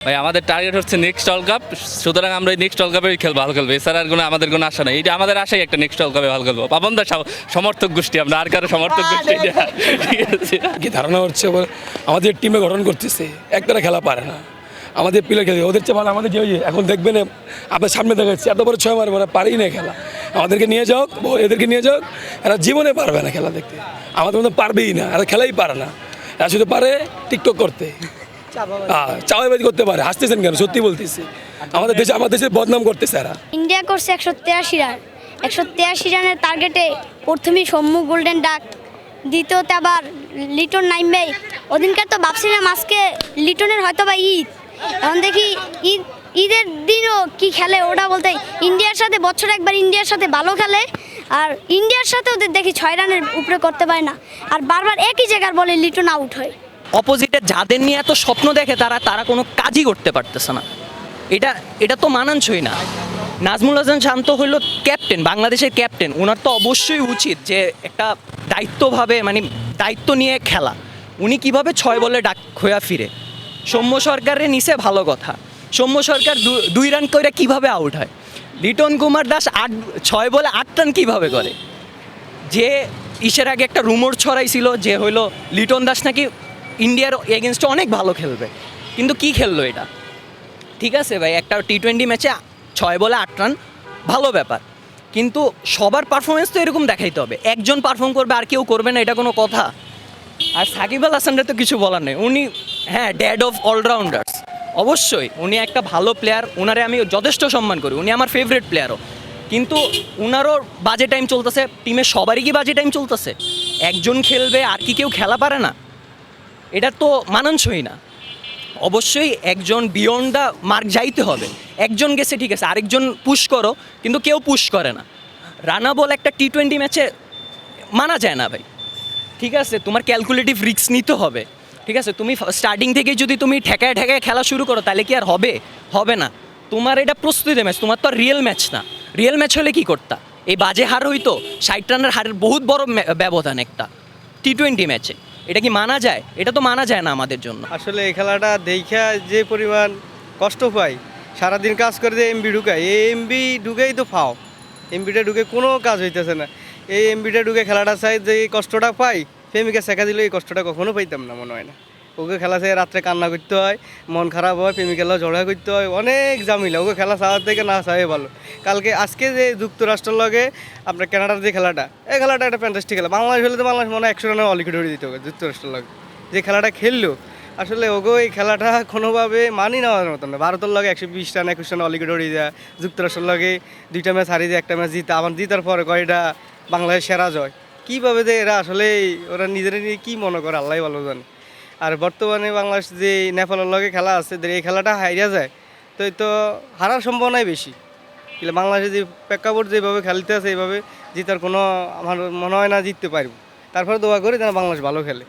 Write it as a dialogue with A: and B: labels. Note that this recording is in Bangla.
A: ভাই আমাদের টার্গেট হচ্ছে নেক্সট ওয়ার্ল্ড কাপ, সুতরাং আমরা নেক্সট ওয়ার্ল্ড কাপে ভালো খেলবো, এছাড়া আর কোনো আমাদের কোনো আশা নেই। এটা আমাদের আশাই একটা নেক্সট ওয়ার্ল্ড কাপে ভালো খেলবো। পাবনদার সমর্থক গোষ্ঠী, আমরা আর কারো সমর্থক গোষ্ঠী না। ঠিক আছে,
B: কি ধারণা হচ্ছে আমাদের টিমে গঠন করতেছে, একটারা খেলা পারে না, আমাদের প্লেয়ার খেলে ওদের চেয়ে ভালো। আমাদের যে এখন দেখবেন আপনার সামনে দেখাচ্ছি এত বড় 6 মারবে না, পারেই না খেলা। আমাদেরকে নিয়ে যাও, এদেরকে নিয়ে যাও, এরা জীবনে পারবে না খেলা দেখতে, আমাদের মধ্যে পারবেই না, এরা খেলাই পারে না। এরা শুধু পারে টিকটক করতে, চাওয়াবাজি করতে পারে। হাসতেছেন কেন? সত্যি বলতেছি, আমাদের দেশের বদনাম করতেছে এরা।
C: ইন্ডিয়া করছে 183 রান, 183 রানের টার্গেটে প্রথমেই সৌম্য গোল্ডেন ডাক, দ্বিতীয়তে আবার লিটন নাইমবে। ওদিনকার তো ভাবছিলাম আজকে লিটনের হয়তো বা ঈদ, এখন দেখি ঈদের দিনও কি খেলে ওটা বলতে ইন্ডিয়ার সাথে বছরে একবার ইন্ডিয়ার সাথে ভালো খেলে, আর ইন্ডিয়ার সাথে ওদের দেখি 6 রানের উপরে করতে পারে না, আর বারবার একই জায়গার বলে লিটন আউট হয়।
D: অপোজিটে যাদের নিয়ে এত স্বপ্ন দেখে তারা কোনো কাজই করতে পারতেছে না। এটা তো মানানসই না। নাজমুল হাসান শান্ত হইল ক্যাপ্টেন, বাংলাদেশের ক্যাপ্টেন, ওনার তো অবশ্যই উচিত যে একটা দায়িত্বভাবে দায়িত্ব নিয়ে খেলা। উনি কিভাবে 6 বলে ডাক হইয়া ফিরে। সৌম্য সরকারের নিচে ভালো কথা, সৌম্য সরকার 2 রান করে কিভাবে আউট হয়। লিটন কুমার দাস 6 বলে 8 রান কিভাবে করে। যে ইসের আগে একটা রুমোর ছড়াইছিল যে হইলো লিটন দাস নাকি ইন্ডিয়ার এগেনস্টে অনেক ভালো খেলবে, কিন্তু কি খেললো এটা? ঠিক আছে ভাই, একটা টি-20 ম্যাচে 6 বলে 8 রান ভালো ব্যাপার, কিন্তু সবার পারফরমেন্স তো এরকম দেখাইতে হবে। একজন পারফর্ম করবে আর কেউ করবে না, এটা কোনো কথা? আর সাকিব আল হাসানের তো কিছু বলার নেই, উনি ড্যাড অফ অলরাউন্ডার্স। অবশ্যই উনি একটা ভালো প্লেয়ার, ওনারে আমি যথেষ্ট সম্মান করি, উনি আমার ফেভারিট প্লেয়ারও, কিন্তু ওনারও বাজে টাইম চলতেছে, টিমের সবারই কি বাজে টাইম চলতেছে? একজন খেলবে আর কি কেউ খেলা পারে না? এটা তো মানানসই না। অবশ্যই একজন বিয়ন্ড দ্য মার্ক যাইতে হবে। একজন গেছে ঠিক আছে, আরেকজন পুশ করো, কিন্তু কেউ পুশ করে না। রানা বল একটা টি-20 ম্যাচে মানা যায় না ভাই। ঠিক আছে, তোমার ক্যালকুলেটিভ রিস্ক নিতে হবে। ঠিক আছে, তুমি স্টার্টিং থেকেই যদি তুমি ঠেকায় খেলা শুরু করো তাহলে কি আর হবে না। তোমার এটা প্রস্তুতি ম্যাচ, তোমার তো আর রিয়েল ম্যাচ না। রিয়েল ম্যাচ হলে কি করতা? এই বাজে হার হইতো, 60 রানের হারের বহুত বড় ব্যবধান একটা টি-20 ম্যাচে। এটা কি মানা যায়? এটা তো মানা যায় না আমাদের জন্য।
E: আসলে এই খেলাটা দেখা যে পরিমাণ কষ্ট পাই, সারাদিন কাজ করে যে এমবি ঢুকায়, এই এমবি ঢুকেই তো ফাও, এমবিটা ঢুকে কোনো কাজ হইতেছে না। এই এমবিটা ঢুকে খেলাটা চাই যে এই কষ্টটা পাই, প্রেমিকা শেখা দিলে এই কষ্টটা কখনো পাইতাম না, মনে হয় না। ওকে খেলা চাই রাত্রে কান্না করতে হয়, মন খারাপ হয়, প্রেমিকালাও ঝগড়া করতে হয়, অনেক জামিলা। ওকে খেলা চাওয়ার থেকে না চাওয়াই ভালো। আজকে যে যুক্তরাষ্ট্রের লগে আপনার কানাডার যে খেলাটা, এই খেলাটা একটা ফ্যান্টাস্টিক খেলা। বাংলাদেশ হলে তো বাংলাদেশ মনে হয় 100 রানের অলিকে ধরে দিতে হবে যুক্তরাষ্ট্রের লগে যে খেলাটা খেললো। আসলে ওগো এই খেলাটা কোনোভাবে মানি নেওয়ার মতো না। ভারতের লগে 120 রান 21 রান অলিকে ধরে যায়, যুক্তরাষ্ট্রের লগে 2টা ম্যাচ হারিয়ে যায়, একটা ম্যাচ জিতা, আবার জিতার পরে কয়টা বাংলাদেশ সেরা জয়। কীভাবে যে এরা আসলে ওরা নিজেরা নিয়ে কী মনে করে আল্লাহ ভালো জানে। আর বর্তমানে বাংলাদেশ যে নেপালের লগে খেলা আছে, এই খেলাটা হারিয়ে যায় তো হারার সম্ভাবনাই বেশি। কিন্তু বাংলাদেশে যে প্রেক্ষাপট যেভাবে খেলতে আছে এইভাবে জিতার কোনো আমার মনে হয় না জিততে পারবো। তারপরে দোয়া করি যেন বাংলাদেশ ভালো খেলে।